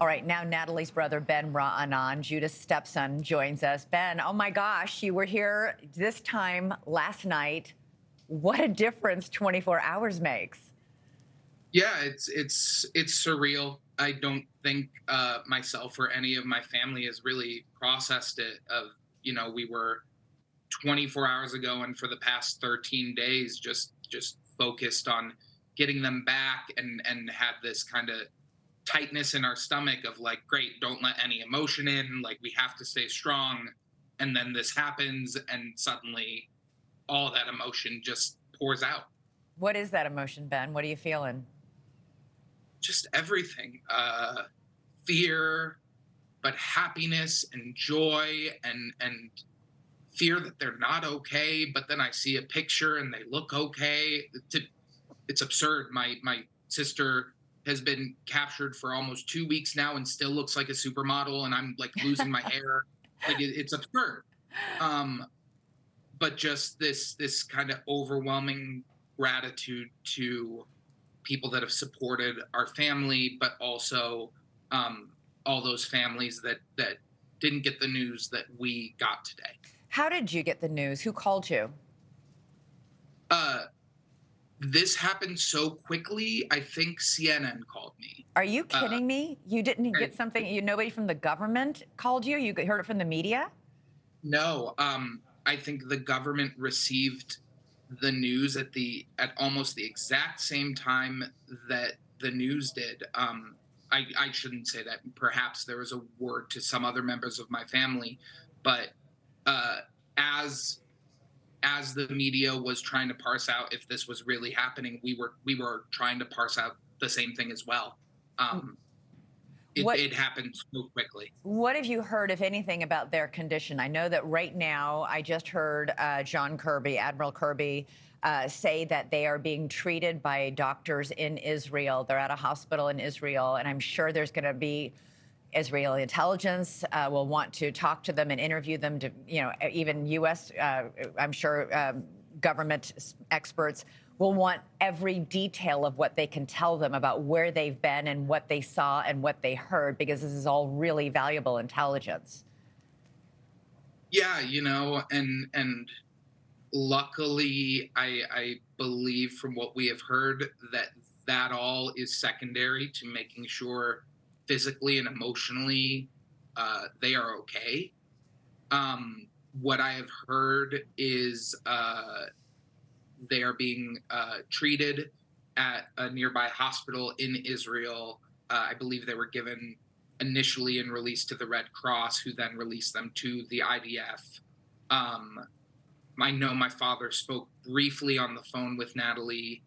All right, now Natalie's brother, Ben Raanan, Judith's stepson, joins us. Ben, oh my gosh, you were here this time last night. What a difference 24 hours makes. Yeah, it's surreal. I don't think myself or any of my family has really processed it. We were 24 hours ago, and for the past 13 days, just focused on getting them back, and had this kind of tightness in our stomach of like, great, don't let any emotion in. Like we have to stay strong, and then this happens, and suddenly all that emotion just pours out. What is that emotion, Ben? What are you feeling? Just everything. Fear, but happiness and joy, and fear that they're not okay. But then I see a picture and they look okay. It's absurd. My sister has been captured for almost 2 weeks now and still looks like a supermodel, and I'm like losing my hair. Like it's absurd. Um, but just this kind of overwhelming gratitude to people that have supported our family, but also all those families that didn't get the news that we got today. How did you get the news? Who called you? Uh, this happened so quickly. I think CNN called me. Are you Uh, kidding me? You didn't and get something, nobody from the government called you? You heard it from the media? no, I think the government received the news at almost the exact same time that the news did. I shouldn't say that. Perhaps there was a word to some other members of my family, but uh, as as the media was trying to parse out if this was really happening, we were trying to parse out the same thing as well. Um, it, What it happened so quickly. What have you heard, if anything, about their condition? I know that right now, I just heard John Kirby, Admiral Kirby, say that they are being treated by doctors in Israel. They're at a hospital in Israel, and I'm sure there's going to be Israeli intelligence will want to talk to them and interview them. To even U.S. I'm sure government experts will want every detail of what they can tell them about where they've been and what they saw and what they heard, because this is all really valuable intelligence. Yeah, and luckily, I believe from what we have heard that all is secondary to making sure physically and emotionally they are okay. What I have heard is they are being treated at a nearby hospital in Israel. I believe they were given initially and released to the Red Cross, who then released them to the IDF. Um, I know my father spoke briefly on the phone with Natalie,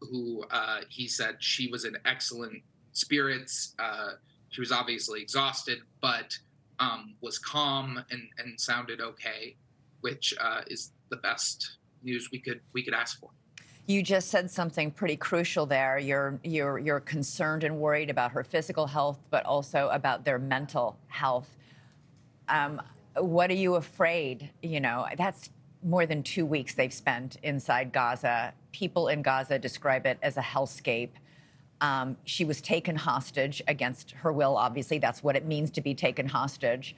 who he said she was in excellent spirits. She was obviously exhausted, but was calm and sounded okay, which is the best news we could ask for. You just said something pretty crucial there. You're concerned and worried about her physical health, but also about their mental health. Um, what are you afraid? That's more than 2 weeks they've spent inside Gaza. People in Gaza describe it as a hellscape. She was taken hostage against her will, obviously. That's what it means to be taken hostage.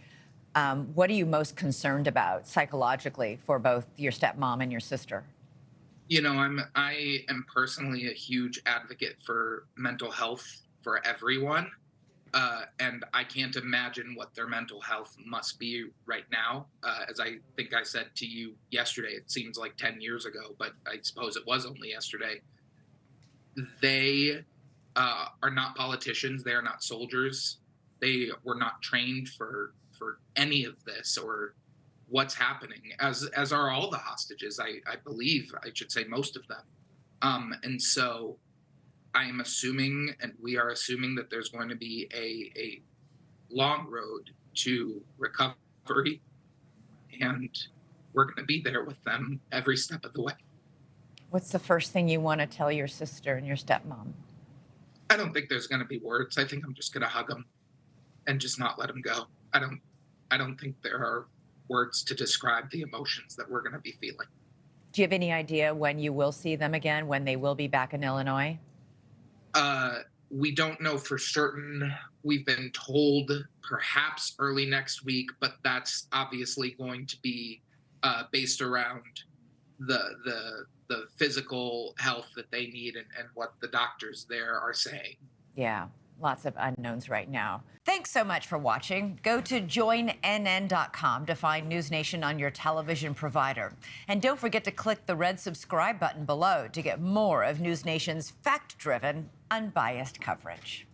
What are you most concerned about psychologically for both your stepmom and your sister? I am personally a huge advocate for mental health for everyone. And I can't imagine what their mental health must be right now. As I think I said to you yesterday, it seems like 10 years ago, but I suppose it was only yesterday. They are not politicians. They are not soldiers. They were not trained for any of this or what's happening, as are all the hostages. I believe I should say most of them. And so I am assuming, and we are assuming, that there's going to be a long road to recovery, and we're going to be there with them every step of the way. What's the first thing you want to tell your sister and your stepmom? I don't think there's going to be words. I think I'm just going to hug them and just not let them go. I don't think there are words to describe the emotions that we're going to be feeling. Do you have any idea when you will see them again, when they will be back in Illinois? Uh, we don't know for certain We've been told perhaps early next week, but that's obviously going to be based around the physical health that they need and what the doctors there are saying. Yeah, lots of unknowns right now. Thanks so much for watching. Go to joinnn.com to find NewsNation on your television provider. And don't forget to click the red subscribe button below to get more of NewsNation's fact-driven, unbiased coverage.